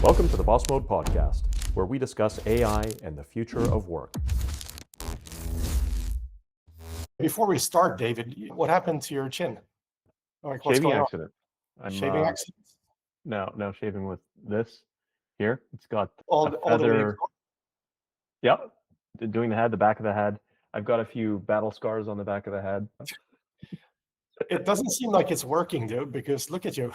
Welcome to the Boss Mode Podcast, where we discuss AI and the future of work. Before we start, David, what happened to your chin? Like, what's Shaving going accident. on? Shaving accident? Now shaving with this here. It's got All a the way feather. across? Yep, doing the head, the back of the head. I've got a few battle scars on the back of the head. It doesn't seem like it's working, dude, because look at you.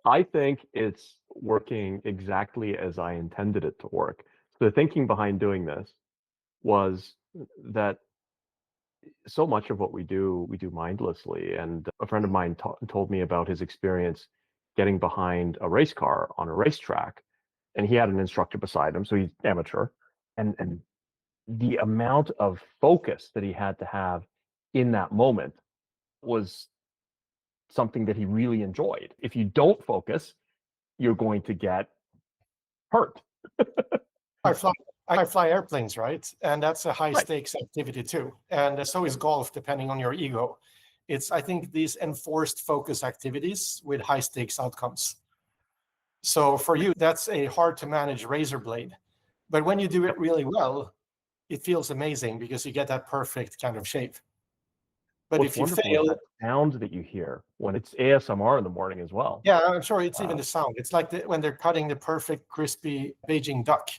I think it's working exactly as I intended it to work. So the thinking behind doing this was that so much of what we do mindlessly. And a friend of mine told me about his experience getting behind a race car on a racetrack, and he had an instructor beside him, so he's amateur, and the amount of focus that he had to have in that moment was something that he really enjoyed. If you don't focus, you're going to get hurt. I fly airplanes, right? And that's a high Right. stakes activity too. And so is golf, depending on your ego. It's, I think, these enforced focus activities with high stakes outcomes. So for you, that's a hard to manage razor blade. But when you do it really well, it feels amazing because you get that perfect kind of shape. But What's if you wonderful is fail, that sound that you hear when it's ASMR in the morning as well. yeah, I'm sure it's even the sound. It's like when they're cutting the perfect crispy Beijing duck,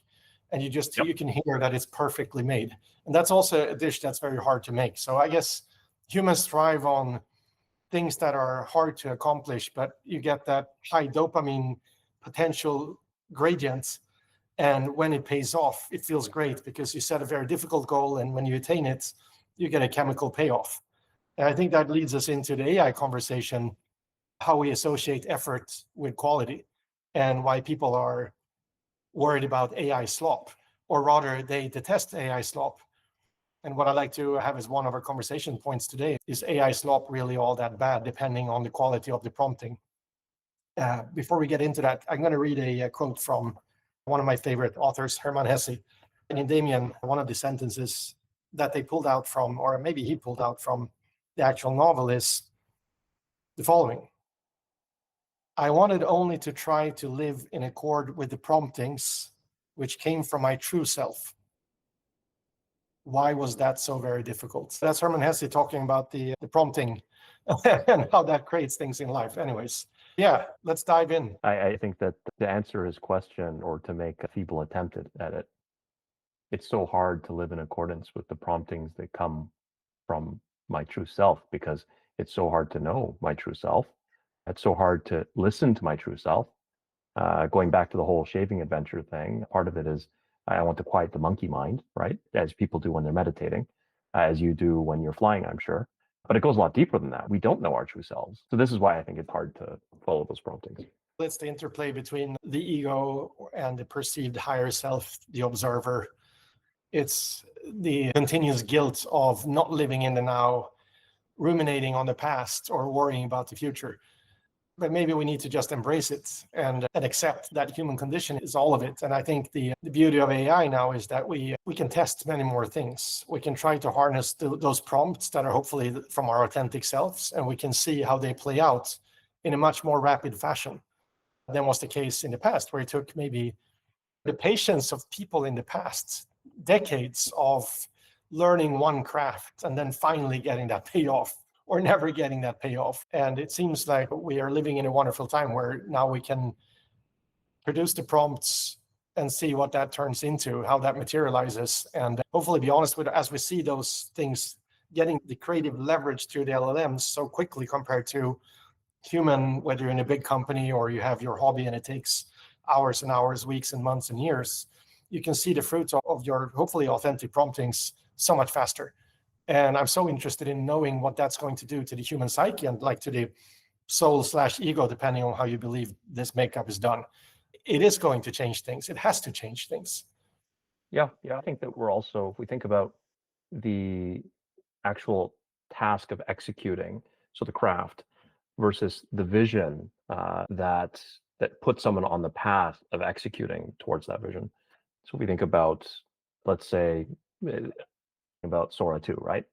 and you can hear that it's perfectly made. And that's also a dish that's very hard to make. So I guess humans thrive on things that are hard to accomplish, but you get that high dopamine potential gradient. And when it pays off, it feels great because you set a very difficult goal, and when you attain it, you get a chemical payoff. And I think that leads us into the AI conversation, how we associate effort with quality and why people are worried about AI slop, or rather they detest AI slop. And what I'd like to have as one of our conversation points today is AI slop really all that bad, depending on the quality of the prompting? Before we get into that, I'm going to read a quote from one of my favorite authors, Hermann Hesse. And in Damien, one of the sentences that they pulled out from, or maybe he pulled out from the actual novel, is the following: I wanted only to try to live in accord with the promptings which came from my true self. Why was that so very difficult? That's Hermann Hesse talking about the prompting and how that creates things in life. Anyways, yeah, let's dive in. I think that to answer his question, or to make a feeble attempt at it, it's so hard to live in accordance with the promptings that come from my true self, because it's so hard to know my true self. It's so hard to listen to my true self. Going back to the whole shaving adventure thing, part of it is I want to quiet the monkey mind, right? As people do when they're meditating, as you do when you're flying, I'm sure. But it goes a lot deeper than that. We don't know our true selves. So this is why I think it's hard to follow those promptings. It's the interplay between the ego and the perceived higher self, the observer. It's the continuous guilt of not living in the now, ruminating on the past, or worrying about the future. But maybe we need to just embrace it and accept that human condition is all of it. And I think the beauty of AI now is that we can test many more things. We can try to harness those prompts that are hopefully from our authentic selves, and we can see how they play out in a much more rapid fashion than was the case in the past, where it took maybe the patience of people in the past, decades of learning one craft and then finally getting that payoff, or never getting that payoff. And it seems like we are living in a wonderful time where now we can produce the prompts and see what that turns into, how that materializes, and hopefully be honest with it as we see those things getting the creative leverage through the LLMs so quickly compared to human, whether you're in a big company or you have your hobby and it takes hours and hours, weeks and months and years. You can see the fruits of your hopefully authentic promptings so much faster. And I'm so interested in knowing what that's going to do to the human psyche and like to the soul/ego, depending on how you believe this makeup is done. It is going to change things. It has to change things. Yeah. I think that we're also, if we think about the actual task of executing, so the craft, versus the vision that puts someone on the path of executing towards that vision. So we think about, let's say, about Sora 2, right?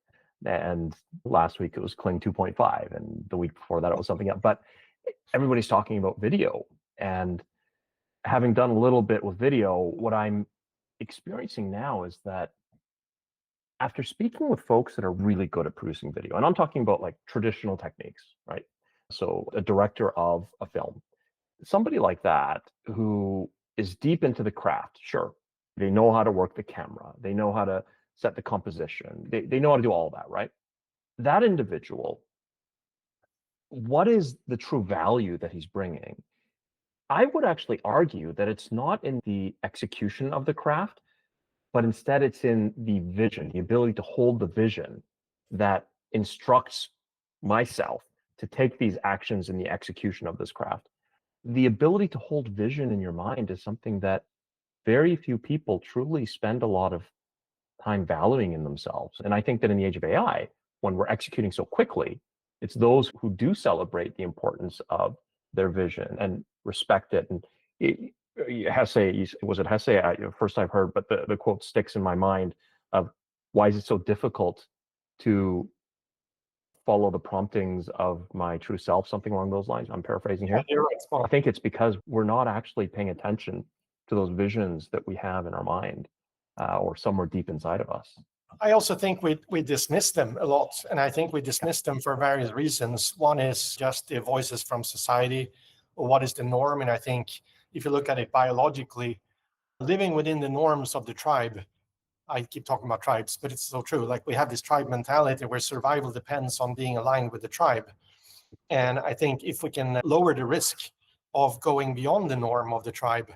And last week it was Kling 2.5, and the week before that it was something else. But everybody's talking about video, and having done a little bit with video, what I'm experiencing now is that after speaking with folks that are really good at producing video, and I'm talking about like traditional techniques, right? So a director of a film, somebody like that who is deep into the craft, sure. They know how to work the camera. They know how to set the composition. They know how to do all that, right? That individual, what is the true value that he's bringing? I would actually argue that it's not in the execution of the craft, but instead it's in the vision, the ability to hold the vision that instructs myself to take these actions in the execution of this craft. The ability to hold vision in your mind is something that very few people truly spend a lot of time valuing in themselves. And I think that in the age of AI, when we're executing so quickly, it's those who do celebrate the importance of their vision and respect it. And Hesse, was it Hesse? First I've heard, but the quote sticks in my mind of why is it so difficult to follow the promptings of my true self, something along those lines. I'm paraphrasing here. You're right. I think it's because we're not actually paying attention to those visions that we have in our mind or somewhere deep inside of us. I also think we dismiss them a lot, and I think we dismiss them for various reasons. One is just the voices from society, or what is the norm, and I think if you look at it biologically, living within the norms of the tribe, I keep talking about tribes, but it's so true. Like we have this tribe mentality where survival depends on being aligned with the tribe. And I think if we can lower the risk of going beyond the norm of the tribe,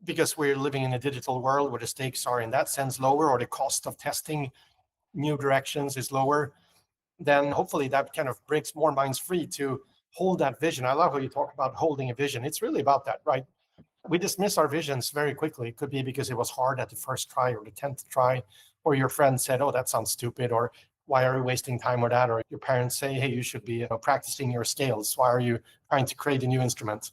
because we're living in a digital world where the stakes are in that sense lower, or the cost of testing new directions is lower, then hopefully that kind of breaks more minds free to hold that vision. I love how you talk about holding a vision. It's really about that, right? We dismiss our visions very quickly. It could be because it was hard at the first try or the 10th try, or your friend said, oh, that sounds stupid, or why are you wasting time with that? Or your parents say, hey, you should be practicing your scales. Why are you trying to create a new instrument?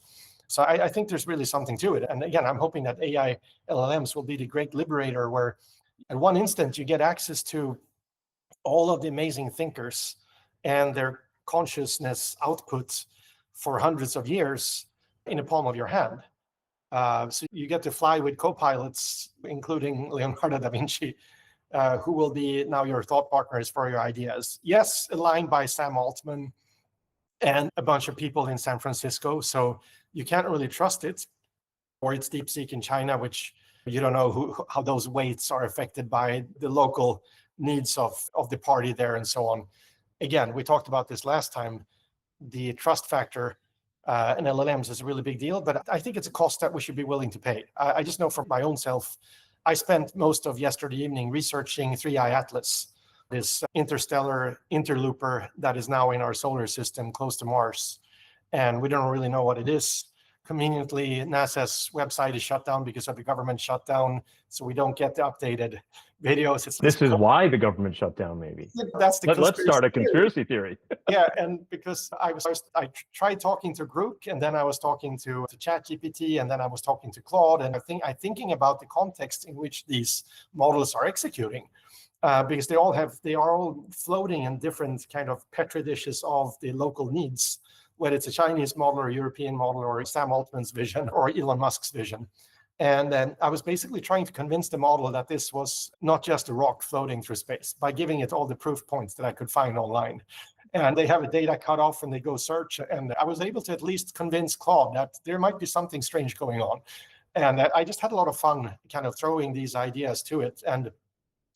So I think there's really something to it. And again, I'm hoping that AI LLMs will be the great liberator where at one instant you get access to all of the amazing thinkers and their consciousness output for hundreds of years in the palm of your hand. So you get to fly with co-pilots, including Leonardo da Vinci, who will be now your thought partners for your ideas. Yes, aligned by Sam Altman and a bunch of people in San Francisco. So you can't really trust it. Or it's DeepSeek in China, which you don't know how those weights are affected by the local needs of the party there and so on. Again, we talked about this last time. The trust factor in LLMs is a really big deal, but I think it's a cost that we should be willing to pay. I just know from my own self, I spent most of yesterday evening researching 3I Atlas, this interstellar interlooper that is now in our solar system close to Mars. And we don't really know what it is. Conveniently, NASA's website is shut down because of the government shutdown, so we don't get the updated videos. This is why the government shut down, maybe. That's the Let's start a conspiracy theory. Yeah, and because I tried talking to Grook, and then I was talking to ChatGPT, and then I was talking to Claude, and I'm thinking about the context in which these models are executing, because they are all floating in different kind of petri dishes of the local needs, whether it's a Chinese model or a European model or Sam Altman's vision or Elon Musk's vision. And then I was basically trying to convince the model that this was not just a rock floating through space by giving it all the proof points that I could find online. And they have a data cutoff and they go search. And I was able to at least convince Claude that there might be something strange going on. And I just had a lot of fun kind of throwing these ideas to it. And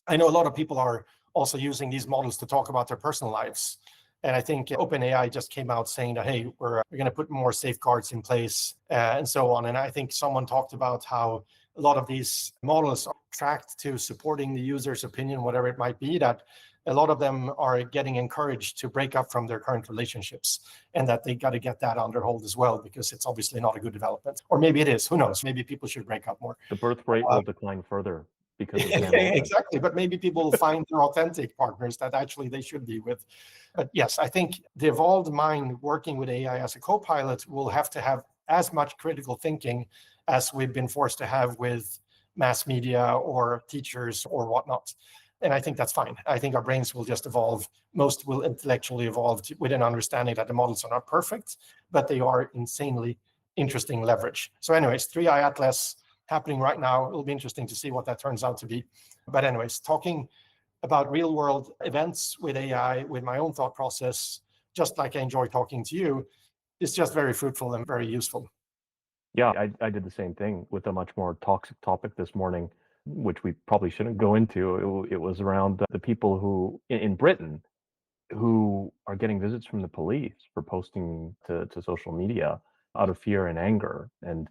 I know a lot of people are also using these models to talk about their personal lives. And I think OpenAI just came out saying that, hey, we're going to put more safeguards in place and so on. And I think someone talked about how a lot of these models are tracked to supporting the user's opinion, whatever it might be, that a lot of them are getting encouraged to break up from their current relationships, and that they got to get that under hold as well, because it's obviously not a good development. Or maybe it is, who knows? Maybe people should break up more. The birth rate will decline further. Because exactly, but maybe people will find their authentic partners that actually they should be with. But yes, I think the evolved mind working with AI as a co-pilot will have to have as much critical thinking as we've been forced to have with mass media or teachers or whatnot. And I think that's fine. I think our brains will just evolve. Most will intellectually evolve with an understanding that the models are not perfect, but they are insanely interesting leverage. So anyways, 3i Atlas happening right now. It'll be interesting to see what that turns out to be. But anyways, talking about real world events with AI, with my own thought process, just like I enjoy talking to you, is just very fruitful and very useful. Yeah, I did the same thing with a much more toxic topic this morning, which we probably shouldn't go into. It was around the people who in Britain who are getting visits from the police for posting to social media out of fear and anger. And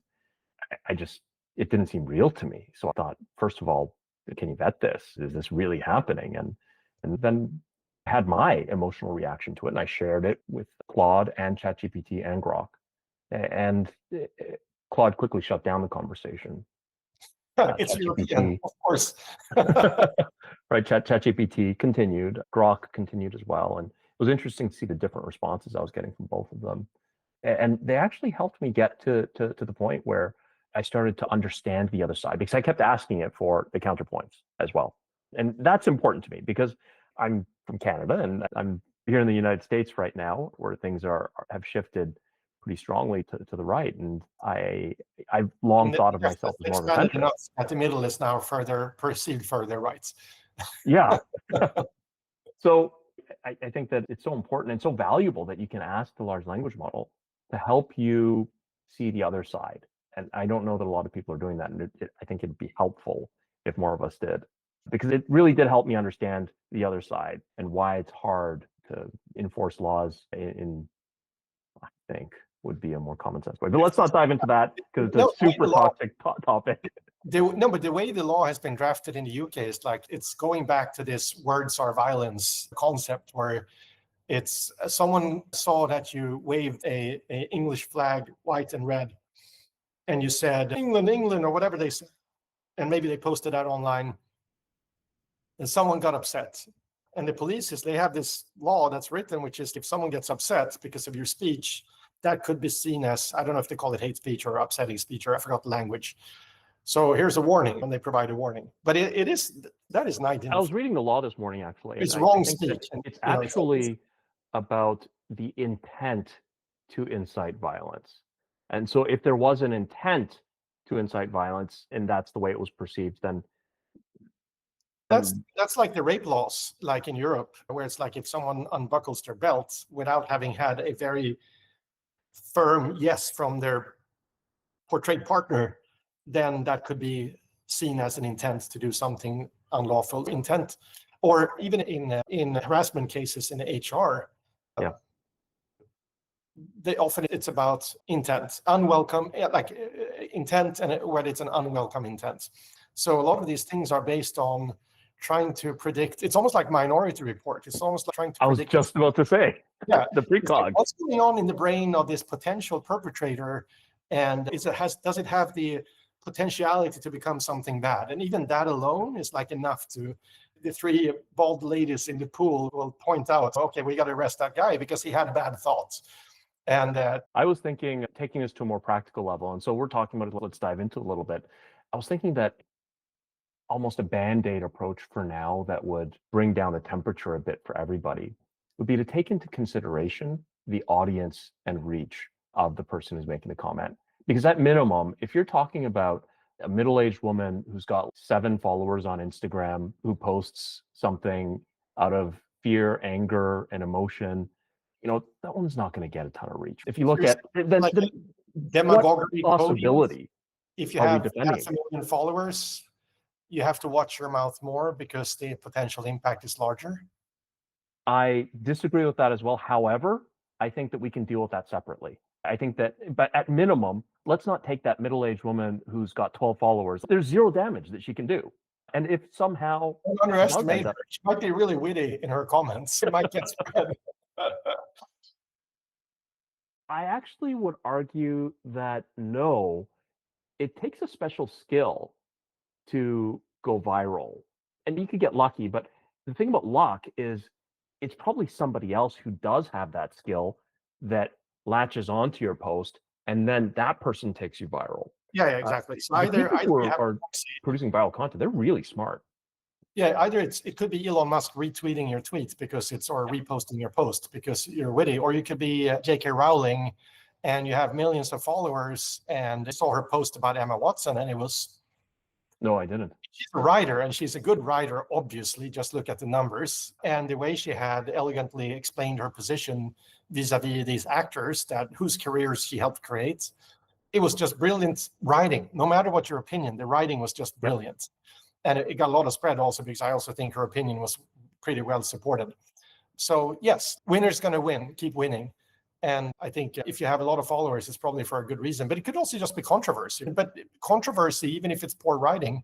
I just, it didn't seem real to me. So I thought, first of all, can you vet this? Is this really happening? And then I had my emotional reaction to it, and I shared it with Claude and ChatGPT and Grok. And Claude quickly shut down the conversation. It's European, of course. Right, ChatGPT continued, Grok continued as well, and it was interesting to see the different responses I was getting from both of them. And they actually helped me get to the point where I started to understand the other side, because I kept asking it for the counterpoints as well. And that's important to me because I'm from Canada and I'm here in the United States right now, where things have shifted pretty strongly to the right. And I've long thought of myself as more of a centrist. At the middle is now perceived further rights. Yeah. So I think that it's so important and so valuable that you can ask the large language model to help you see the other side. And I don't know that a lot of people are doing that. And I think it'd be helpful if more of us did, because it really did help me understand the other side and why it's hard to enforce laws in I think, would be a more common sense way. But let's not dive into that because it's a super toxic topic. But the way the law has been drafted in the UK is like it's going back to this words are violence concept, where it's someone saw that you waved a English flag, white and red, and you said England, England, or whatever they said, and maybe they posted that online, and someone got upset. And the police they have this law that's written, which is if someone gets upset because of your speech, that could be seen as, I don't know if they call it hate speech or upsetting speech, or I forgot the language. So here's a warning, and they provide a warning. But that is 19. I was reading the law this morning, actually. It's wrong speech. It's actually about the intent to incite violence. And so if there was an intent to incite violence, and that's the way it was perceived, then that's like the rape laws, like in Europe, where it's like if someone unbuckles their belt without having had a very firm yes from their portrayed partner, then that could be seen as an intent to do something unlawful. Intent, or even in harassment cases in HR, they often it's about intent, unwelcome, like intent, and whether it's an unwelcome intent. So a lot of these things are based on trying to predict. It's almost like Minority Report. It's almost like trying to predict. I was just about to say, the precog. Like, what's going on in the brain of this potential perpetrator, and does it have the potentiality to become something bad? And even that alone is like enough to. The three bald ladies in the pool will point out, okay, we got to arrest that guy because he had bad thoughts. And I was thinking, taking this to a more practical level, and so we're talking about it, let's dive into it a little bit. I was thinking that almost a band-aid approach for now that would bring down the temperature a bit for everybody would be to take into consideration the audience and reach of the person who's making the comment. Because at minimum, if you're talking about a middle-aged woman who's got 7 followers on Instagram, who posts something out of fear, anger, and emotion, that one's not going to get a ton of reach. If you look at like demagoguery, what possibility, if you have 500,000 followers, you have to watch your mouth more because the potential impact is larger. I disagree with that as well. However, I think that we can deal with that separately. I think that, but at minimum, let's not take that middle-aged woman who's got 12 followers. There's zero damage that she can do. And if somehow... Don't underestimate her. She might be really witty in her comments. It might get spread. I actually would argue that no, it takes a special skill to go viral. And you could get lucky, but the thing about luck is it's probably somebody else who does have that skill that latches onto your post, and then that person takes you viral. Yeah, exactly. So either who are producing viral content, they're really smart. Yeah, either it could be Elon Musk retweeting your tweet because or reposting your post because you're witty, or you could be J.K. Rowling and you have millions of followers, and I saw her post about Emma Watson, and it was, No, I didn't. she's a writer, and she's a good writer, obviously, just look at the numbers. And the way she had elegantly explained her position vis-a-vis these actors whose careers she helped create, it was just brilliant writing. No matter what your opinion, the writing was just brilliant. And it got a lot of spread also because I also think her opinion was pretty well supported. So yes, winner's going to win, keep winning. And I think if you have a lot of followers, it's probably for a good reason, but it could also just be controversy. But controversy, even if it's poor writing,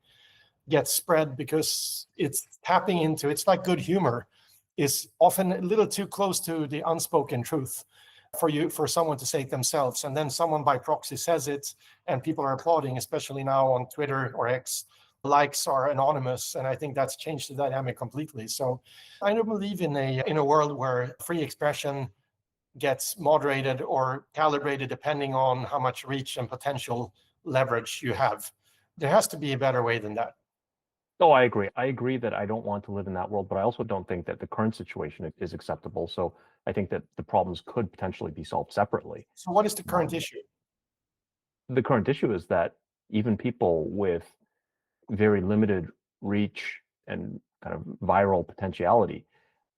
gets spread because it's tapping into, it's like good humor is often a little too close to the unspoken truth for someone to say it themselves. And then someone by proxy says it and people are applauding, especially now on Twitter or X. Likes are anonymous, and I think that's changed the dynamic completely. So I don't believe in a world where free expression gets moderated or calibrated depending on how much reach and potential leverage you have. There has to be a better way than that. Oh, I agree. I agree that I don't want to live in that world, but I also don't think that the current situation is acceptable. So I think that the problems could potentially be solved separately. So what is the current issue? The current issue is that even people with very limited reach and kind of viral potentiality,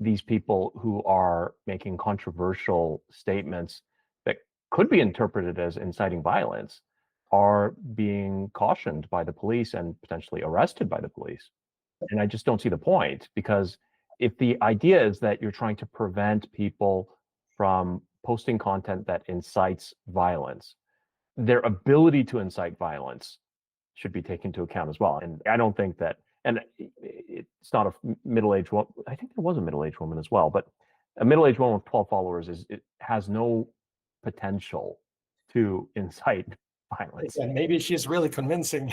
these people who are making controversial statements that could be interpreted as inciting violence are being cautioned by the police and potentially arrested by the police. And I just don't see the point, because if the idea is that you're trying to prevent people from posting content that incites violence, their ability to incite violence should be taken into account as well. And I don't think that, and it's not a middle-aged woman, I think there was a middle-aged woman as well, but a middle-aged woman with 12 followers it has no potential to incite violence. And maybe she's really convincing.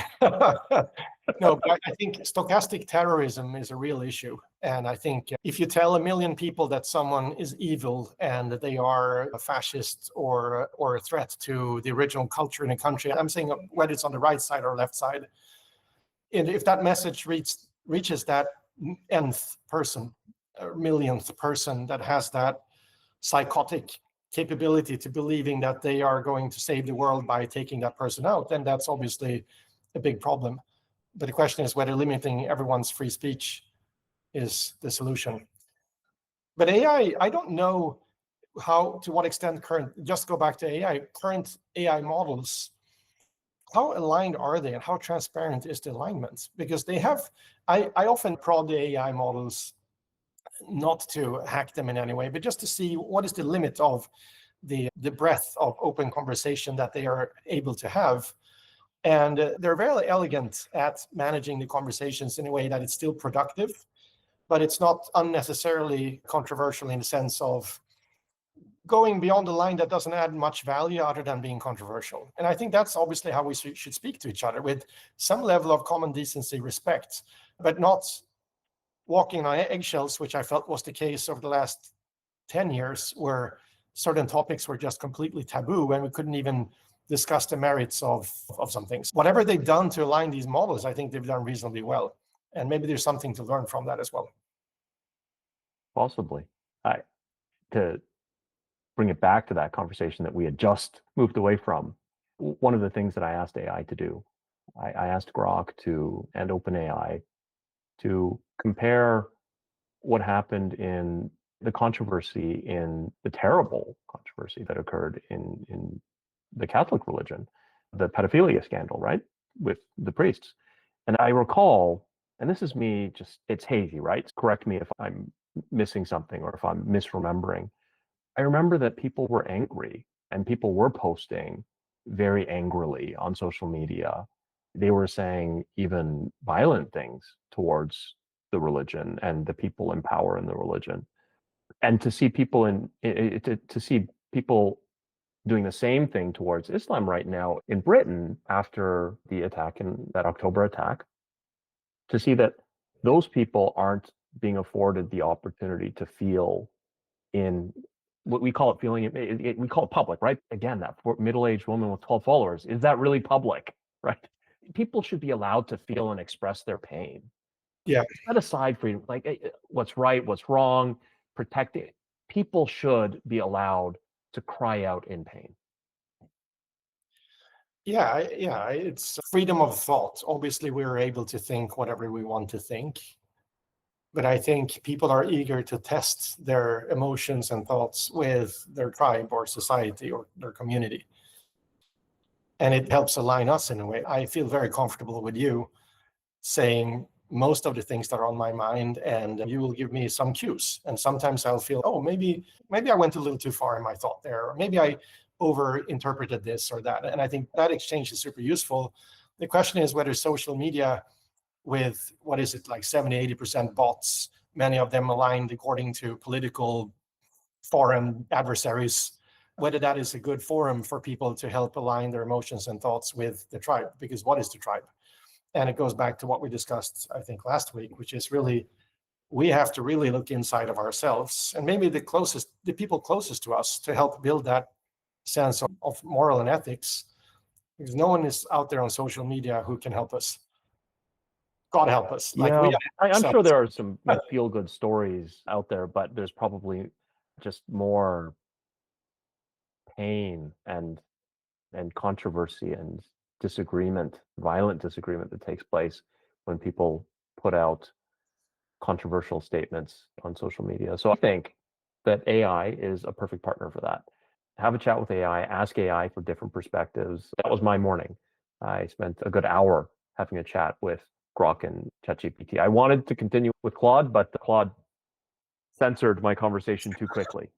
No, but I think stochastic terrorism is a real issue. And I think if you tell 1 million people that someone is evil and that they are a fascist or a threat to the original culture in a country, I'm saying whether it's on the right side or left side, and if that message reaches that nth person, or millionth person that has that psychotic capability to believing that they are going to save the world by taking that person out, then that's obviously a big problem. But the question is whether limiting everyone's free speech is the solution. But AI, I don't know to what extent just go back to AI, current AI models, how aligned are they and how transparent is the alignment? Because they have, I often prod the AI models not to hack them in any way, but just to see what is the limit of the breadth of open conversation that they are able to have. And they're very elegant at managing the conversations in a way that it's still productive, but it's not unnecessarily controversial in the sense of going beyond the line that doesn't add much value other than being controversial. And I think that's obviously how we should speak to each other, with some level of common decency, respect, but not walking on eggshells, which I felt was the case over the last 10 years, where certain topics were just completely taboo and we couldn't even discuss the merits of some things. Whatever they've done to align these models, I think they've done reasonably well. And maybe there's something to learn from that as well. Possibly. To bring it back to that conversation that we had just moved away from, one of the things that I asked AI to do, I asked Grok and OpenAI to compare what happened in the controversy, in the terrible controversy that occurred in the Catholic religion, the pedophilia scandal, right, with the priests. And I recall, and this is me, it's hazy, right? Correct me if I'm missing something or if I'm misremembering. I remember that people were angry and people were posting very angrily on social media. They were saying even violent things towards the religion and the people in power in the religion. And to see people to see people doing the same thing towards Islam right now in Britain after the attack, in that October attack, to see that those people aren't being afforded the opportunity to feel in what we call it feeling, we call it public, right? Again, that middle-aged woman with 12 followers, is that really public, right? People should be allowed to feel and express their pain. Yeah. Set aside freedom, like what's right, what's wrong, protect it. People should be allowed to cry out in pain. Yeah, it's freedom of thought. Obviously, we're able to think whatever we want to think. But I think people are eager to test their emotions and thoughts with their tribe or society or their community. And it helps align us in a way. I feel very comfortable with you saying most of the things that are on my mind, and you will give me some cues. And sometimes I'll feel, oh, maybe I went a little too far in my thought there, or maybe I over-interpreted this or that. And I think that exchange is super useful. The question is whether social media, with what is it, like 70-80% bots, many of them aligned according to political foreign adversaries, whether that is a good forum for people to help align their emotions and thoughts with the tribe. Because what is the tribe? And it goes back to what we discussed, I think, last week, which is really, we have to really look inside of ourselves and maybe the people closest to us to help build that sense of moral and ethics, because no one is out there on social media who can help us. God help us. Yeah, I'm sure there are some feel-good stories out there, but there's probably just more pain and controversy and disagreement, violent disagreement that takes place when people put out controversial statements on social media. So I think that AI is a perfect partner for that. Have a chat with AI, ask AI for different perspectives. That was my morning. I spent a good hour having a chat with Grok and ChatGPT. I wanted to continue with Claude, but Claude censored my conversation too quickly.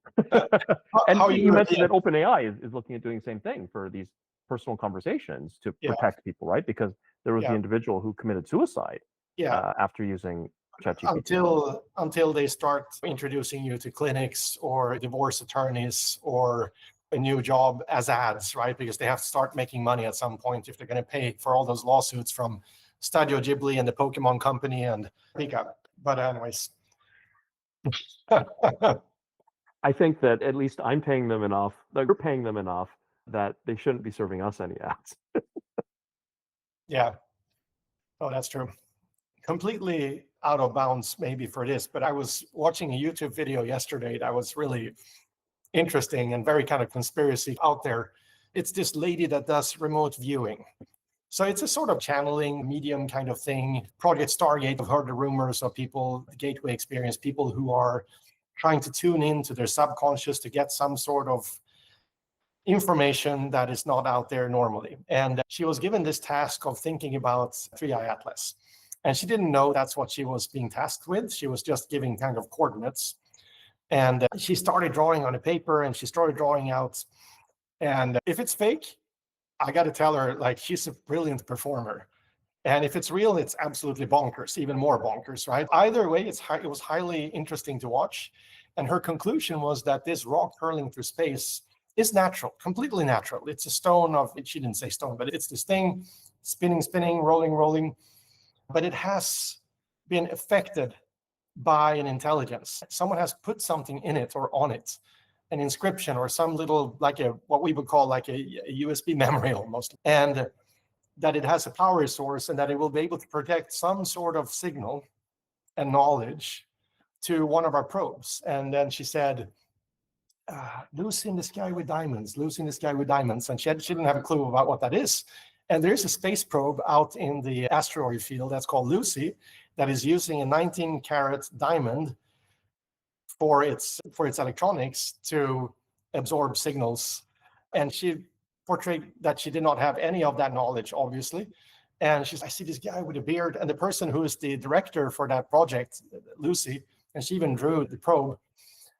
And you mentioned that OpenAI is looking at doing the same thing for these personal conversations to protect people, right? Because there was the individual who committed suicide after using ChatGPT. Until they start introducing you to clinics or divorce attorneys or a new job as ads, right? Because they have to start making money at some point if they're going to pay for all those lawsuits from Studio Ghibli and the Pokemon Company and Pika. But anyways. I think that at least I'm paying them enough, that you're paying them enough that they shouldn't be serving us any ads. Yeah. Oh, that's true. Completely out of bounds maybe for this, but I was watching a YouTube video yesterday that was really interesting and very kind of conspiracy out there. It's this lady that does remote viewing. So it's a sort of channeling medium kind of thing. Project Stargate, I've heard the rumors of people, the gateway experience, people who are trying to tune into their subconscious to get some sort of information that is not out there normally. And she was given this task of thinking about Three-Eye Atlas. And she didn't know that's what she was being tasked with. She was just giving kind of coordinates. And she started drawing on a paper and she started drawing out. And if it's fake, I got to tell her, like, she's a brilliant performer. And if it's real, it's absolutely bonkers, even more bonkers, right? Either way, it was highly interesting to watch. And her conclusion was that this rock hurling through space is natural, completely natural. It's a stone of, she didn't say stone, but it's this thing spinning, rolling. But it has been affected by an intelligence. Someone has put something in it or on it, an inscription or some little, like what we would call like a USB memory almost. And that it has a power source and that it will be able to protect some sort of signal and knowledge to one of our probes. And then she said, Lucy in the sky with diamonds, Lucy in the sky with diamonds. And she didn't have a clue about what that is. And there's a space probe out in the asteroid field that's called Lucy that is using a 19-carat diamond for its electronics to absorb signals. And she portrayed that she did not have any of that knowledge, obviously. And she's, I see this guy with a beard, and the person who is the director for that project, Lucy, and she even drew the probe.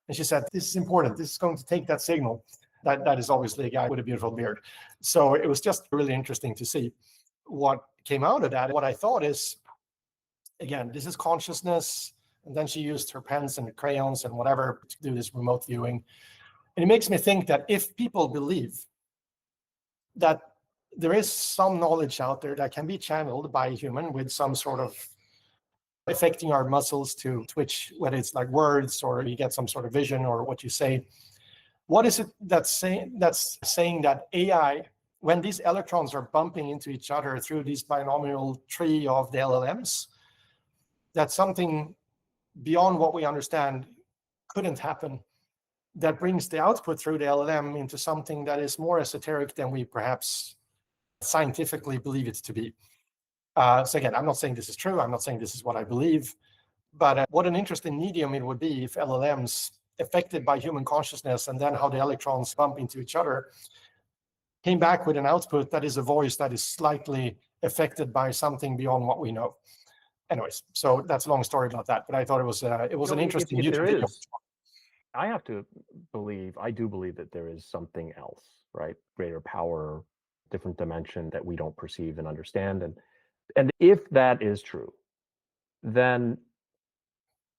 And she said, this is important. This is going to take that signal. That is obviously a guy with a beautiful beard. So it was just really interesting to see what came out of that. What I thought is, again, this is consciousness. And then she used her pens and crayons and whatever to do this remote viewing. And it makes me think that if people believe that there is some knowledge out there that can be channeled by a human with some sort of affecting our muscles to twitch, whether it's like words or you get some sort of vision or what you say, what is it that's saying that AI, when these electrons are bumping into each other through this binomial tree of the LLMs, that something beyond what we understand couldn't happen, that brings the output through the LLM into something that is more esoteric than we perhaps scientifically believe it to be. So again, I'm not saying this is true. I'm not saying this is what I believe. But what an interesting medium it would be if LLMs affected by human consciousness and then how the electrons bump into each other came back with an output that is a voice that is slightly affected by something beyond what we know. Anyways, so that's a long story about that. But I thought it was an interesting YouTube video. I do believe that there is something else, right? Greater power, different dimension that we don't perceive and understand. And if that is true, then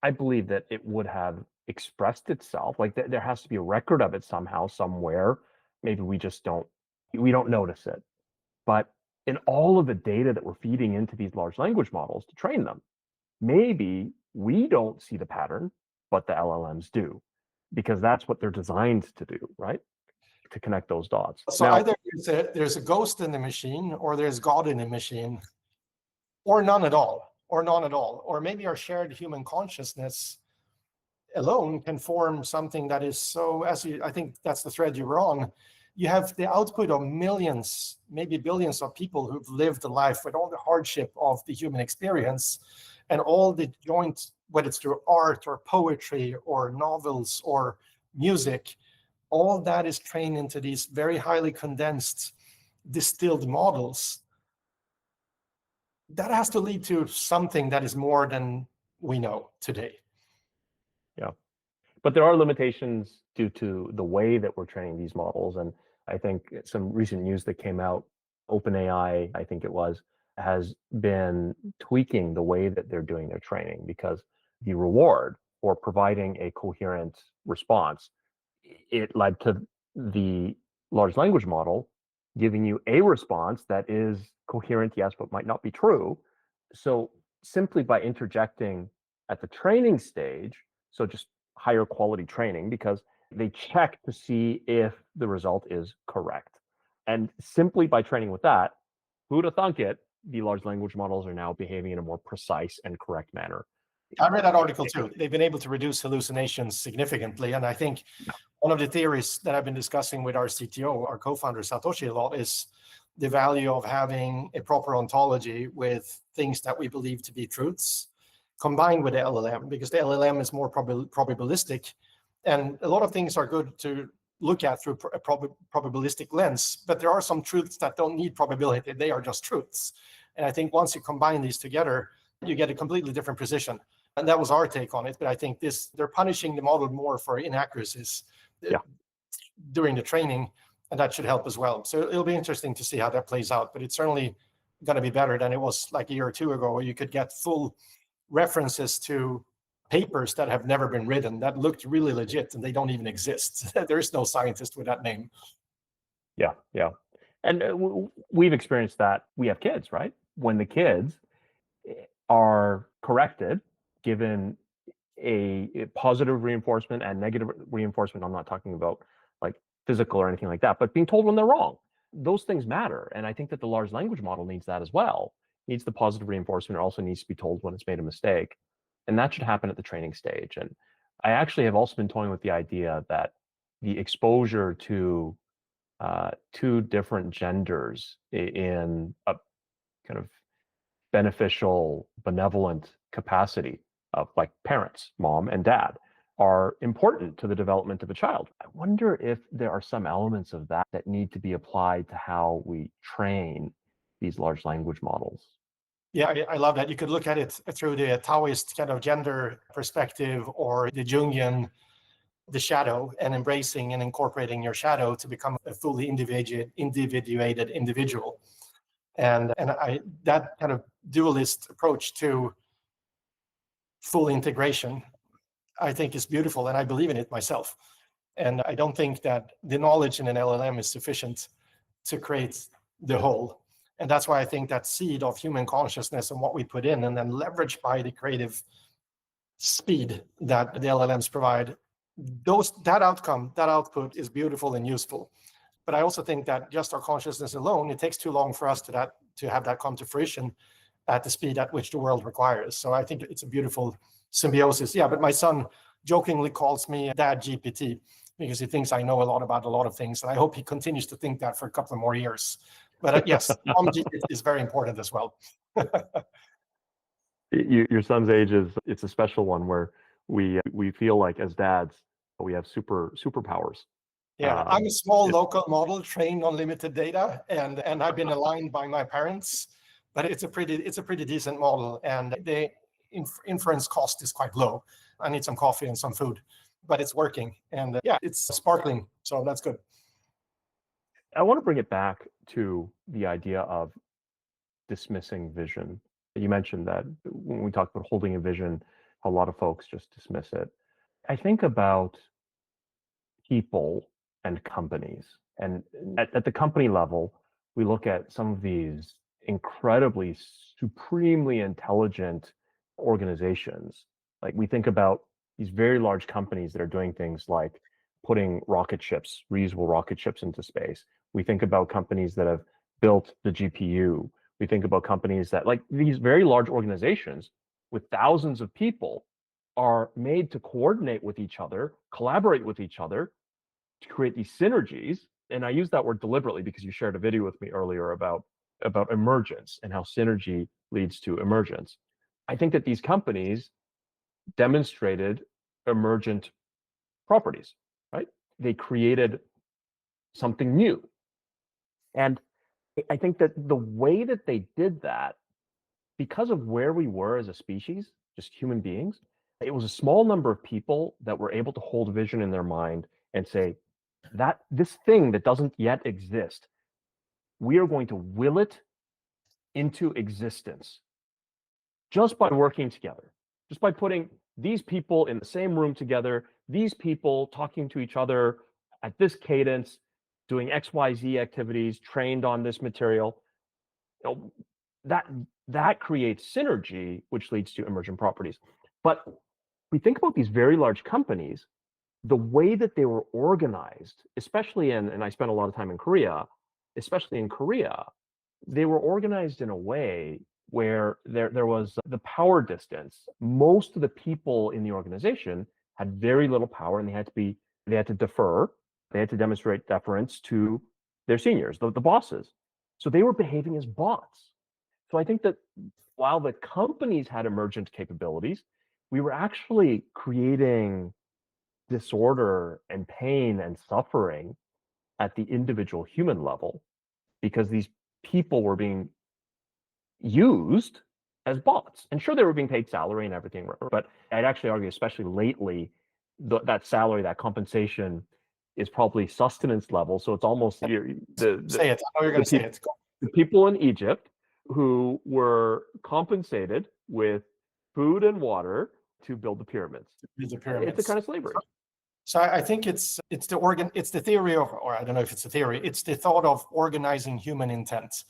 I believe that it would have expressed itself. Like there has to be a record of it somehow, somewhere. Maybe we don't notice it. But in all of the data that we're feeding into these large language models to train them, maybe we don't see the pattern, but the LLMs do, because that's what they're designed to do, right? To connect those dots. So now, either there's a ghost in the machine, or there's God in the machine, or none at all, or maybe our shared human consciousness alone can form something that is so, I think that's the thread you were on. You have the output of millions, maybe billions of people who've lived a life with all the hardship of the human experience and all the joint, whether it's through art or poetry or novels or music, all that is trained into these very highly condensed, distilled models. That has to lead to something that is more than we know today. Yeah. But there are limitations due to the way that we're training these models. And I think some recent news that came out, OpenAI, I think it was, has been tweaking the way that they're doing their training, because the reward for providing a coherent response, it led to the large language model giving you a response that is coherent, yes, but might not be true. So simply by interjecting at the training stage, so just higher quality training, because they check to see if the result is correct. And simply by training with that, who'd have thunk it, the large language models are now behaving in a more precise and correct manner. I read that article too. They've been able to reduce hallucinations significantly. And I think one of the theories that I've been discussing with our CTO, our co-founder Satoshi, a lot is the value of having a proper ontology with things that we believe to be truths combined with the LLM, because the LLM is more probabilistic. And a lot of things are good to look at through a probabilistic lens, but there are some truths that don't need probability. They are just truths. And I think once you combine these together, you get a completely different precision. And that was our take on it. But I think they're punishing the model more for inaccuracies during the training, and that should help as well. So it'll be interesting to see how that plays out. But it's certainly going to be better than it was like a year or two ago, where you could get full references to papers that have never been written that looked really legit, and they don't even exist. There is no scientist with that name. Yeah. And we've experienced that. We have kids, right? When the kids are corrected, given a positive reinforcement and negative reinforcement, I'm not talking about like physical or anything like that, but being told when they're wrong, those things matter. And I think that the large language model needs that as well. It needs the positive reinforcement. It also needs to be told when it's made a mistake. And that should happen at the training stage. And I actually have also been toying with the idea that the exposure to two different genders in a kind of beneficial, benevolent capacity of like parents, mom and dad, are important to the development of a child. I wonder if there are some elements of that that need to be applied to how we train these large language models. Yeah, I love that. You could look at it through the Taoist kind of gender perspective, or the Jungian, the shadow, and embracing and incorporating your shadow to become a fully individuated individual. And that kind of dualist approach to full integration, I think is beautiful, and I believe in it myself. And I don't think that the knowledge in an LLM is sufficient to create the whole. And that's why I think that seed of human consciousness and what we put in, and then leveraged by the creative speed that the LLMs provide, that output is beautiful and useful. But I also think that just our consciousness alone, it takes too long for us to have that come to fruition at the speed at which the world requires. So I think it's a beautiful symbiosis. Yeah, but my son jokingly calls me Dad GPT, because he thinks I know a lot about a lot of things. And I hope he continues to think that for a couple of more years. But yes, mom is very important as well. Your son's age it's a special one where we feel like as dads we have superpowers. Yeah, I'm a small local model trained on limited data, and I've been aligned by my parents, but it's a pretty decent model, and the inference cost is quite low. I need some coffee and some food, but it's working, and yeah, it's sparkling, so that's good. I want to bring it back to the idea of dismissing vision. You mentioned that when we talk about holding a vision, a lot of folks just dismiss it. I think about people and companies. And at the company level, we look at some of these incredibly, supremely intelligent organizations. Like we think about these very large companies that are doing things like putting rocket ships, reusable rocket ships into space. We think about companies that have built the GPU. We think about companies that, like these very large organizations with thousands of people, are made to coordinate with each other, collaborate with each other to create these synergies. And I use that word deliberately because you shared a video with me earlier about emergence and how synergy leads to emergence. I think that these companies demonstrated emergent properties, right? They created something new. And I think that the way that they did that, because of where we were as a species, just human beings, it was a small number of people that were able to hold a vision in their mind and say, that this thing that doesn't yet exist, we are going to will it into existence just by working together, just by putting these people in the same room together, these people talking to each other at this cadence, doing XYZ activities, trained on this material. You know, that creates synergy, which leads to emergent properties. But we think about these very large companies, the way that they were organized, especially and I spent a lot of time in Korea, especially in Korea, they were organized in a way where there was the power distance. Most of the people in the organization had very little power, and they had to defer, they had to demonstrate deference to their seniors, the bosses. So they were behaving as bots. So I think that while the companies had emergent capabilities, we were actually creating disorder and pain and suffering at the individual human level because these people were being used as bots. And sure, they were being paid salary and everything, but I'd actually argue, especially lately, that salary, that compensation is probably sustenance level. So it's almost say it. I know you're going to say it. The people in Egypt who were compensated with food and water to build the pyramids. It's a kind of slavery. So I think it's the theory of, or I don't know if it's a theory, it's the thought of organizing human intent.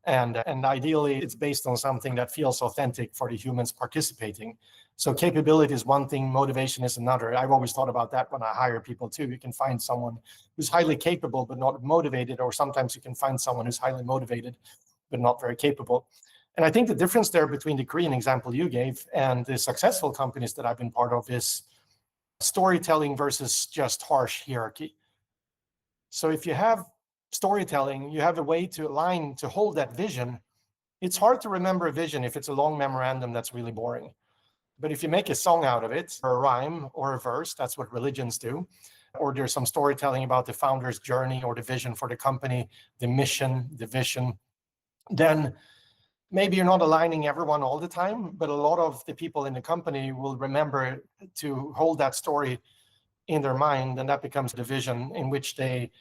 And ideally, it's based on something that feels authentic for the humans participating. So capability is one thing, motivation is another. I've always thought about that when I hire people too. You can find someone who's highly capable but not motivated, or sometimes you can find someone who's highly motivated but not very capable. And I think the difference there between the Korean example you gave and the successful companies that I've been part of is storytelling versus just harsh hierarchy. So if you have storytelling, you have a way to align, to hold that vision. It's hard to remember a vision if it's a long memorandum that's really boring. But if you make a song out of it, or a rhyme or a verse, that's what religions do, or there's some storytelling about the founder's journey or the vision for the company, the mission, the vision, then maybe you're not aligning everyone all the time, but a lot of the people in the company will remember to hold that story in their mind, and that becomes the vision in which they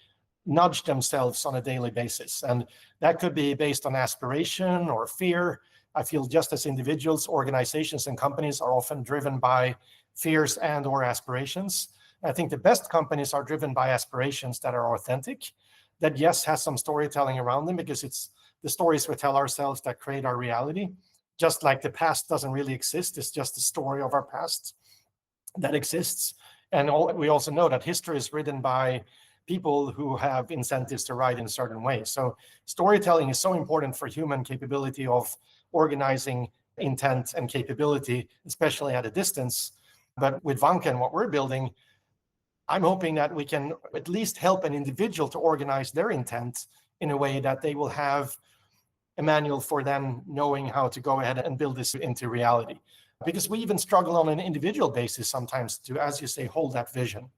nudge themselves on a daily basis. And that could be based on aspiration or fear. I feel just as individuals, organizations, and companies are often driven by fears and or aspirations. I think the best companies are driven by aspirations that are authentic, that yes, has some storytelling around them, because it's the stories we tell ourselves that create our reality. Just like the past doesn't really exist, it's just the story of our past that exists. And we also know that history is written by people who have incentives to write in a certain way. So storytelling is so important for human capability of organizing intent and capability, especially at a distance. But with Vanka and what we're building, I'm hoping that we can at least help an individual to organize their intent in a way that they will have a manual for them knowing how to go ahead and build this into reality. Because we even struggle on an individual basis sometimes to, as you say, hold that vision.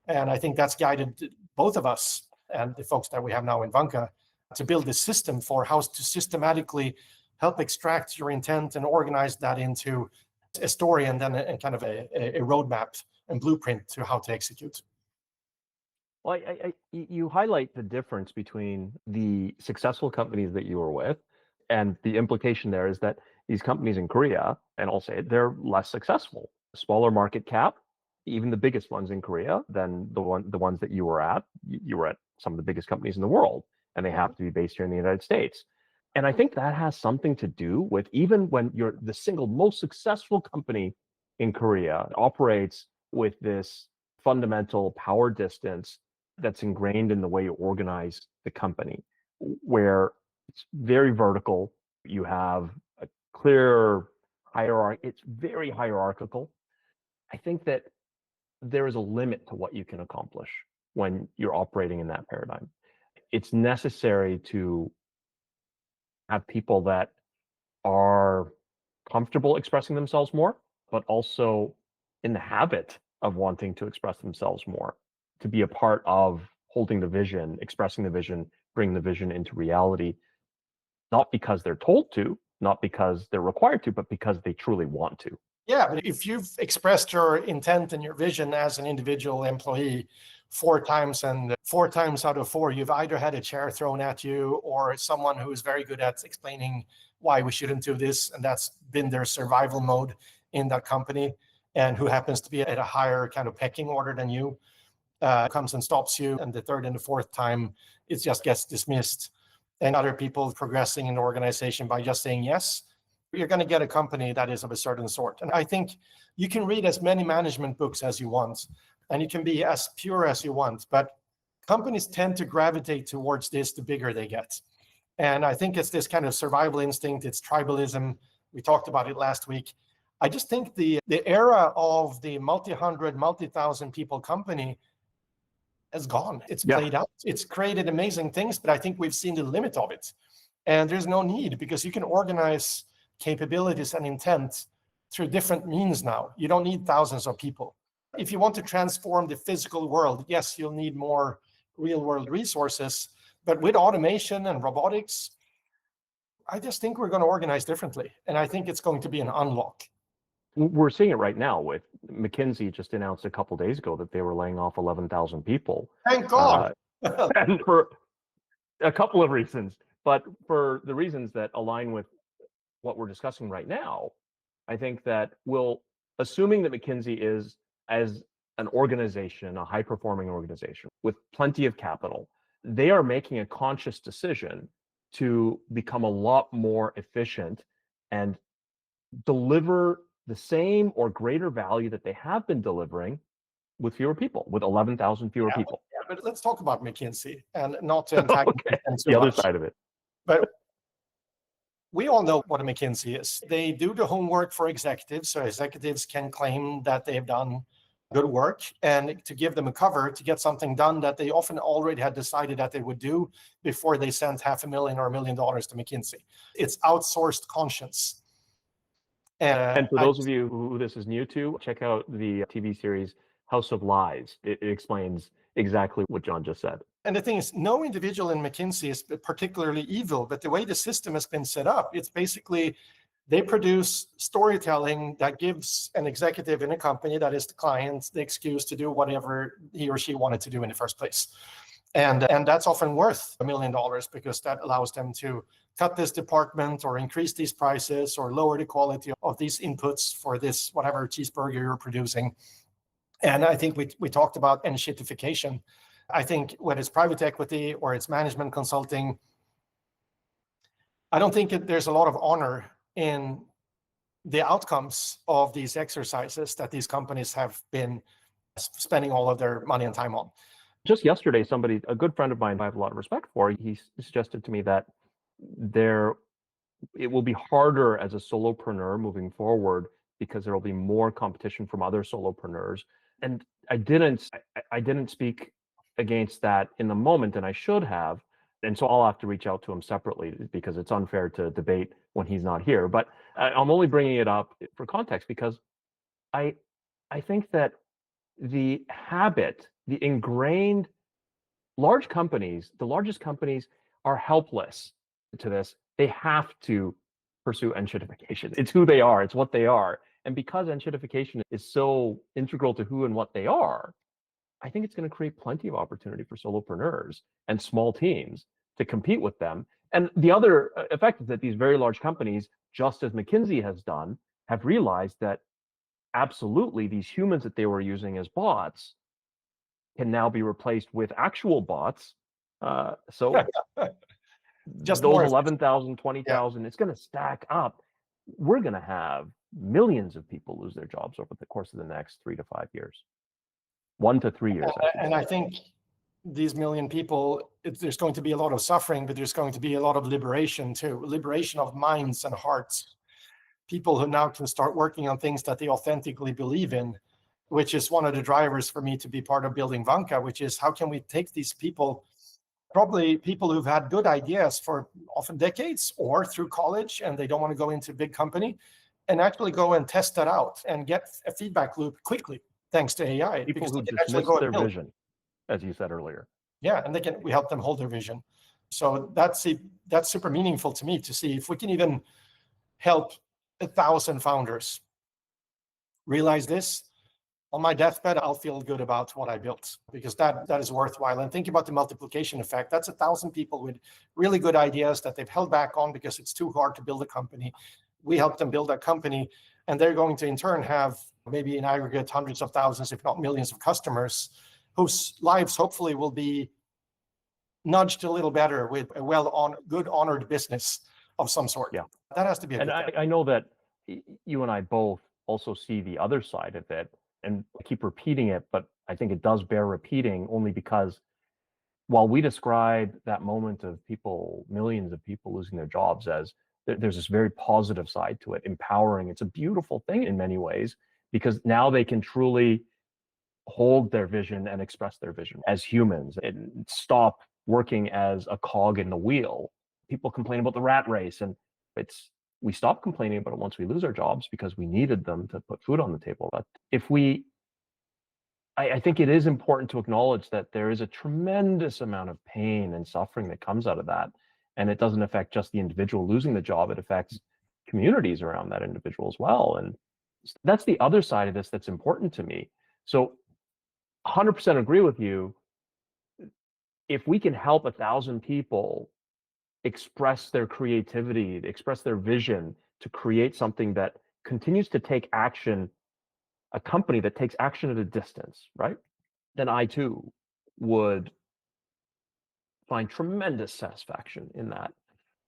And I think that's guided both of us and the folks that we have now in Vanka to build this system for how to systematically help extract your intent and organize that into a story and then a kind of a roadmap and blueprint to how to execute. Well, you highlight the difference between the successful companies that you were with, and the implication there is that these companies in Korea, and I'll say it, they're less successful, smaller market cap, even the biggest ones in Korea than the ones that you were at. You were at some of the biggest companies in the world, and they have to be based here in the United States. And I think that has something to do with, even when you're the single most successful company in Korea, operates with this fundamental power distance that's ingrained in the way you organize the company, where it's very vertical. You have a clear hierarchy. It's very hierarchical. I think that there is a limit to what you can accomplish when you're operating in that paradigm. It's necessary to have people that are comfortable expressing themselves more, but also in the habit of wanting to express themselves more, to be a part of holding the vision, expressing the vision, bringing the vision into reality, not because they're told to, not because they're required to, but because they truly want to. Yeah, but if you've expressed your intent and your vision as an individual employee 4 times, and 4 times out of 4, you've either had a chair thrown at you or someone who is very good at explaining why we shouldn't do this, and that's been their survival mode in that company, and who happens to be at a higher kind of pecking order than you, comes and stops you, and the 3rd and the 4th time, it just gets dismissed. And other people progressing in the organization by just saying yes, you're going to get a company that is of a certain sort. And I think you can read as many management books as you want, and you can be as pure as you want, but companies tend to gravitate towards this the bigger they get. And I think it's this kind of survival instinct, it's tribalism. We talked about it last week. I just think the era of the multi-hundred, multi-thousand people company has gone. It's played out. It's created amazing things, but I think we've seen the limit of it. And there's no need, because you can organize capabilities and intent through different means now. You don't need thousands of people. If you want to transform the physical world, yes, you'll need more real world resources, but with automation and robotics, I just think we're going to organize differently. And I think it's going to be an unlock. We're seeing it right now with McKinsey just announced a couple of days ago that they were laying off 11,000 people. Thank God. And for a couple of reasons, but for the reasons that align with what we're discussing right now, I think that assuming that McKinsey is, as an organization, a high-performing organization with plenty of capital, they are making a conscious decision to become a lot more efficient and deliver the same or greater value that they have been delivering with fewer people, with 11,000 fewer people. Yeah, but let's talk about McKinsey, and not to antagonize the other side of it. But we all know what a McKinsey is. They do the homework for executives, so executives can claim that they've done good work, and to give them a cover to get something done that they often already had decided that they would do before they sent $500,000 or $1 million to McKinsey. It's outsourced conscience. And for those of you who this is new to, check out the TV series House of Lies. It explains exactly what John just said. And the thing is, no individual in McKinsey is particularly evil, but the way the system has been set up, it's basically they produce storytelling that gives an executive in a company that is the client the excuse to do whatever he or she wanted to do in the first place. And that's often worth $1 million, because that allows them to cut this department or increase these prices or lower the quality of these inputs for this whatever cheeseburger you're producing. And I think we talked about enshittification. I think whether it's private equity or it's management consulting, I don't think there's a lot of honor in the outcomes of these exercises that these companies have been spending all of their money and time on. Just yesterday, a good friend of mine I have a lot of respect for, he suggested to me that it will be harder as a solopreneur moving forward because there will be more competition from other solopreneurs. And I didn't speak against that in the moment, and I should have. And so I'll have to reach out to him separately because it's unfair to debate when he's not here. But I'm only bringing it up for context because I think that the habit, the ingrained large companies, the largest companies are helpless to this. They have to pursue enshittification. It's who they are. It's what they are. And because enshittification is so integral to who and what they are, I think it's going to create plenty of opportunity for solopreneurs and small teams to compete with them. And the other effect is that these very large companies, just as McKinsey has done, have realized that absolutely these humans that they were using as bots can now be replaced with actual bots. So Just those more. 11,000, 20,000, it's going to stack up. We're going to have millions of people lose their jobs over the course of the next 3 to 5 years. 1 to 3 years. And I think these million people, there's going to be a lot of suffering, but there's going to be a lot of liberation too. Liberation of minds and hearts. People who now can start working on things that they authentically believe in, which is one of the drivers for me to be part of building Vanka, which is how can we take these people, probably people who've had good ideas for often decades or through college, and they don't want to go into a big company, and actually go and test that out and get a feedback loop quickly, thanks to AI. People who dismiss their vision, as you said earlier. Yeah, and we help them hold their vision. So that's super meaningful to me to see if we can even help 1,000 founders realize this. On my deathbed, I'll feel good about what I built because that is worthwhile. And think about the multiplication effect. That's 1,000 people with really good ideas that they've held back on because it's too hard to build a company. We help them build a company, and they're going to in turn have maybe in aggregate hundreds of thousands, if not millions of customers whose lives hopefully will be nudged a little better with a good honored business of some sort. Yeah. That has to be a and I know that you and I both also see the other side of it, and I keep repeating it, but I think it does bear repeating only because while we describe that moment of people, millions of people losing their jobs as there's this very positive side to it, empowering. It's a beautiful thing in many ways because now they can truly hold their vision and express their vision as humans and stop working as a cog in the wheel. People complain about the rat race, and we stop complaining about it once we lose our jobs because we needed them to put food on the table. But I think it is important to acknowledge that there is a tremendous amount of pain and suffering that comes out of that. And it doesn't affect just the individual losing the job, it affects communities around that individual as well. And that's the other side of this that's important to me. So 100% agree with you. If we can help 1,000 people express their creativity, express their vision to create something that continues to take action, a company that takes action at a distance, right? Then I too would find tremendous satisfaction in that.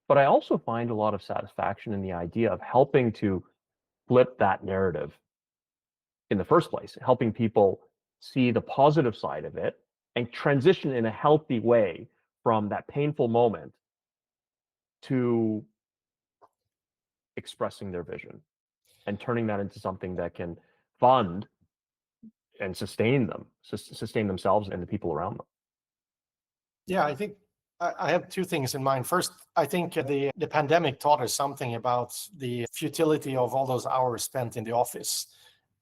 But I also find a lot of satisfaction in the idea of helping to flip that narrative in the first place, helping people see the positive side of it and transition in a healthy way from that painful moment to expressing their vision and turning that into something that can fund and sustain themselves and the people around them. Yeah, I think I have two things in mind. First, I think the pandemic taught us something about the futility of all those hours spent in the office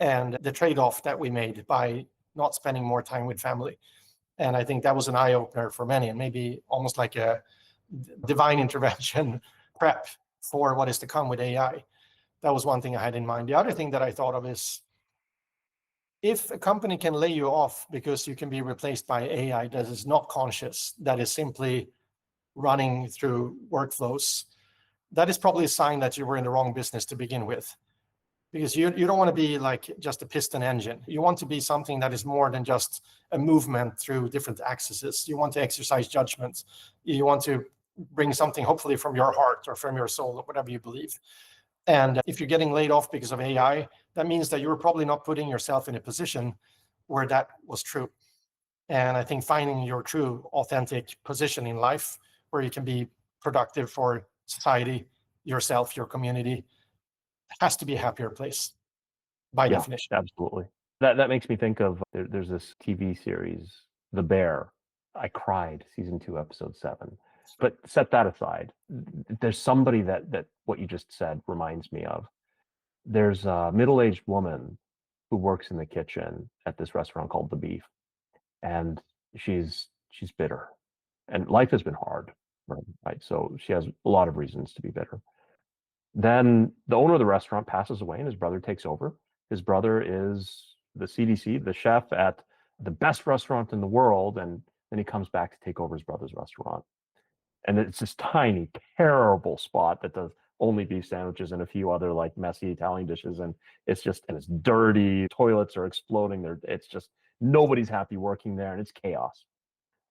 and the trade-off that we made by not spending more time with family. And I think that was an eye-opener for many, and maybe almost like a divine intervention prep for what is to come with AI. That was one thing I had in mind. The other thing that I thought of is, if a company can lay you off because you can be replaced by AI that is not conscious, that is simply running through workflows, that is probably a sign that you were in the wrong business to begin with. Because you don't want to be like just a piston engine. You want to be something that is more than just a movement through different axes. You want to exercise judgment. You want to bring something hopefully from your heart or from your soul or whatever you believe. And if you're getting laid off because of AI, that means that you were probably not putting yourself in a position where that was true. And I think finding your true, authentic position in life where you can be productive for society, yourself, your community, has to be a happier place by definition. Absolutely. That makes me think of, there's this TV series, The Bear. I cried, season 2, episode 7. But set that aside. There's somebody that what you just said reminds me of. There's a middle-aged woman who works in the kitchen at this restaurant called The Beef, and she's bitter, and life has been hard, right? So she has a lot of reasons to be bitter. Then the owner of the restaurant passes away, and his brother takes over. His brother is the CDC, the chef at the best restaurant in the world, and then he comes back to take over his brother's restaurant. And it's this tiny, terrible spot that does only beef sandwiches and a few other like messy Italian dishes. And it's dirty. Toilets are exploding. It's just nobody's happy working there, and it's chaos.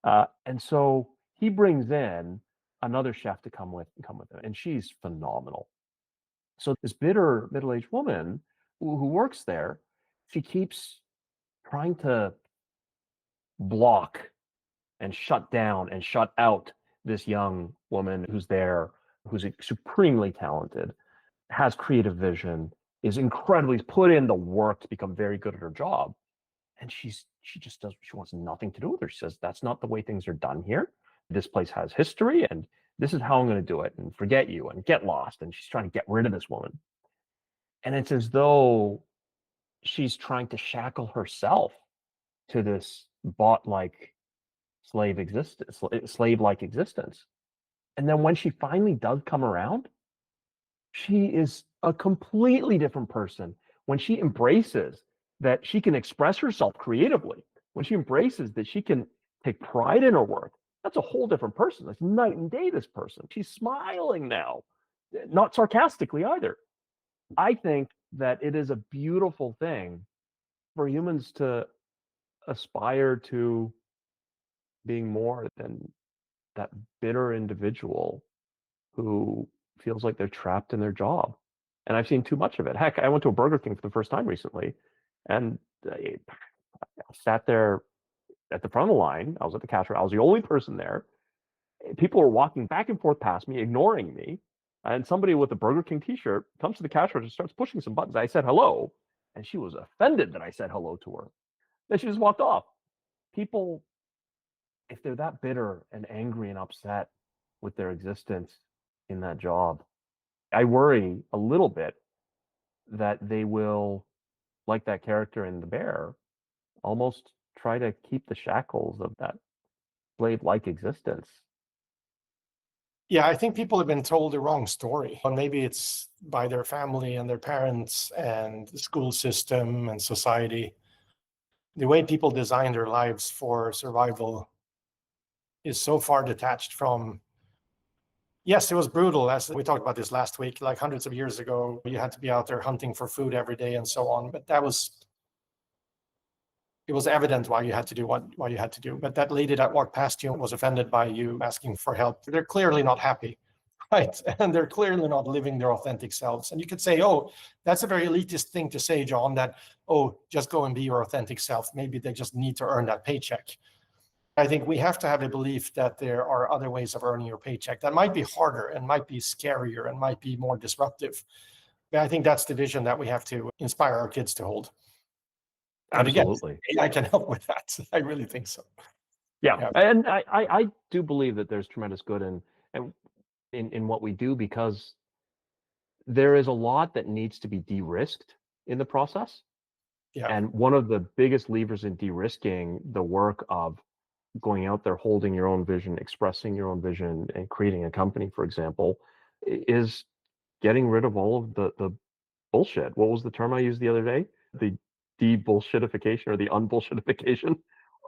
And so he brings in another chef to come with him, and she's phenomenal. So this bitter middle-aged woman who works there, she keeps trying to block and shut down and shut out this young woman who's there, who's supremely talented, has creative vision, is incredibly put in the work to become very good at her job. And she wants nothing to do with her. She says, that's not the way things are done here. This place has history, and this is how I'm going to do it, and forget you and get lost. And she's trying to get rid of this woman. And it's as though she's trying to shackle herself to this bot-like slave-like existence. And then when she finally does come around, she is a completely different person. When she embraces that she can express herself creatively, when she embraces that she can take pride in her work, that's a whole different person. It's night and day, this person. She's smiling now, not sarcastically either. I think that it is a beautiful thing for humans to aspire to being more than that bitter individual who feels like they're trapped in their job. And I've seen too much of it. Heck, I went to a Burger King for the first time recently, and I sat there at the front of the line. I was at the cashier. I was the only person there. People were walking back and forth past me, ignoring me. And somebody with a Burger King t-shirt comes to the cashier and starts pushing some buttons. I said hello, and she was offended that I said hello to her. Then she just walked off. People, if they're that bitter and angry and upset with their existence in that job, I worry a little bit that they will, like that character in The Bear, almost try to keep the shackles of that slave-like existence. Yeah, I think people have been told the wrong story. And maybe it's by their family and their parents and the school system and society. The way people design their lives for survival is so far detached from, yes, it was brutal. As we talked about this last week, like hundreds of years ago, you had to be out there hunting for food every day and so on. But it was evident why you had to do what you had to do. But that lady that walked past you was offended by you asking for help. They're clearly not happy, right? And they're clearly not living their authentic selves. And you could say, oh, that's a very elitist thing to say, John, that, oh, just go and be your authentic self. Maybe they just need to earn that paycheck. I think we have to have a belief that there are other ways of earning your paycheck that might be harder and might be scarier and might be more disruptive. But I think that's the vision that we have to inspire our kids to hold. And Absolutely. again, AI can help with that. I really think so. Yeah. And I do believe that there's tremendous good in what we do, because there is a lot that needs to be de-risked in the process. Yeah. And one of the biggest levers in de-risking the work of going out there, holding your own vision, expressing your own vision, and creating a company, for example, is getting rid of all of the bullshit. What was the term I used the other day? The de-bullshitification or the unbullshitification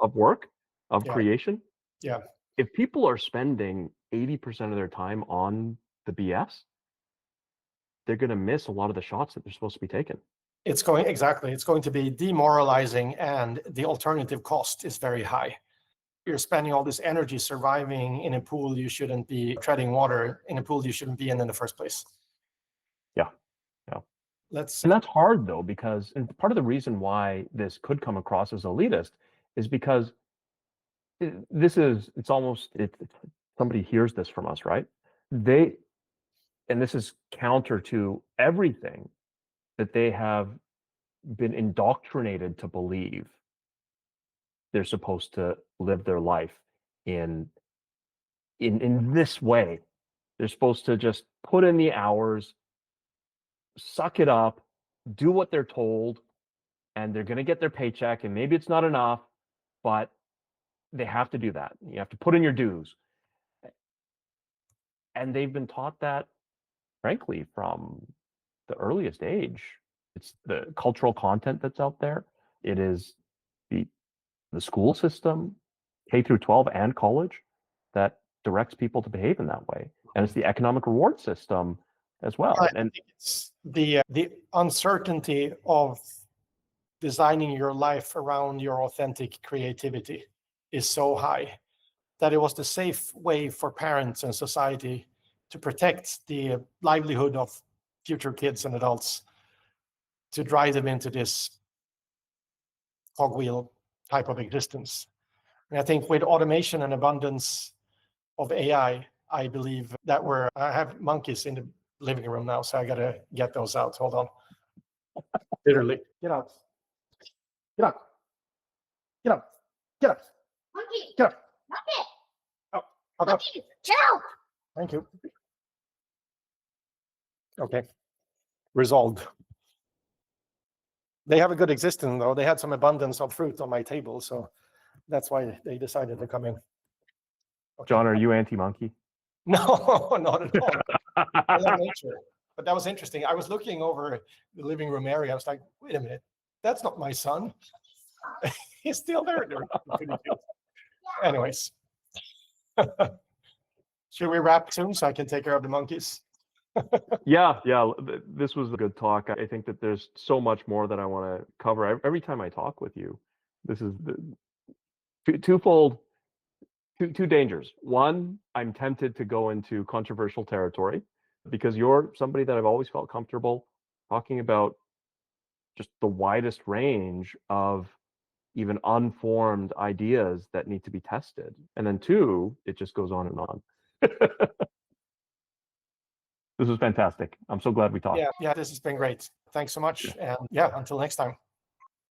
of work, of creation. Yeah. If people are spending 80% of their time on the BS, they're going to miss a lot of the shots that they're supposed to be taking. It's going to be demoralizing, and the alternative cost is very high. You're spending all this energy surviving in a pool you shouldn't be, treading water in a pool you shouldn't be in the first place. Yeah. And that's hard, though, because, and part of the reason why this could come across as elitist is because somebody hears this from us, right? And this is counter to everything that they have been indoctrinated to believe. They're supposed to live their life in in this way. They're supposed to just put in the hours, suck it up, do what they're told, and they're going to get their paycheck. And maybe it's not enough, but they have to do that. You have to put in your dues. And they've been taught that, frankly, from the earliest age. It's the cultural content that's out there. It is the school system, K through 12 and college, that directs people to behave in that way. And it's the economic reward system as well. I And think it's the uncertainty of designing your life around your authentic creativity is so high that it was the safe way for parents and society to protect the livelihood of future kids and adults, to drive them into this cogwheel type of existence. And I think with automation and abundance of AI, I believe that I have monkeys in the living room now, so I gotta get those out. Hold on. Literally. Get out. Get out. Get out. Get out. Monkey! Get out. Monkey! Oh, hold on. Monkey! Chill! Thank you. Okay. Resolved. They have a good existence, though. They had some abundance of fruit on my table, so that's why they decided to come in. Okay. John, are you anti-monkey? No, not at all. I love nature. But that was interesting. I was looking over the living room area. I was like, wait a minute, that's not my son. He's still there. Pretty cute. Anyways. Should we wrap soon so I can take care of the monkeys? Yeah. This was a good talk. I think that there's so much more that I want to cover. Every time I talk with you, this is the twofold, two dangers. One, I'm tempted to go into controversial territory because you're somebody that I've always felt comfortable talking about just the widest range of even unformed ideas that need to be tested. And then two, it just goes on and on. This was fantastic. I'm so glad we talked. Yeah, this has been great. Thanks so much. And yeah, until next time.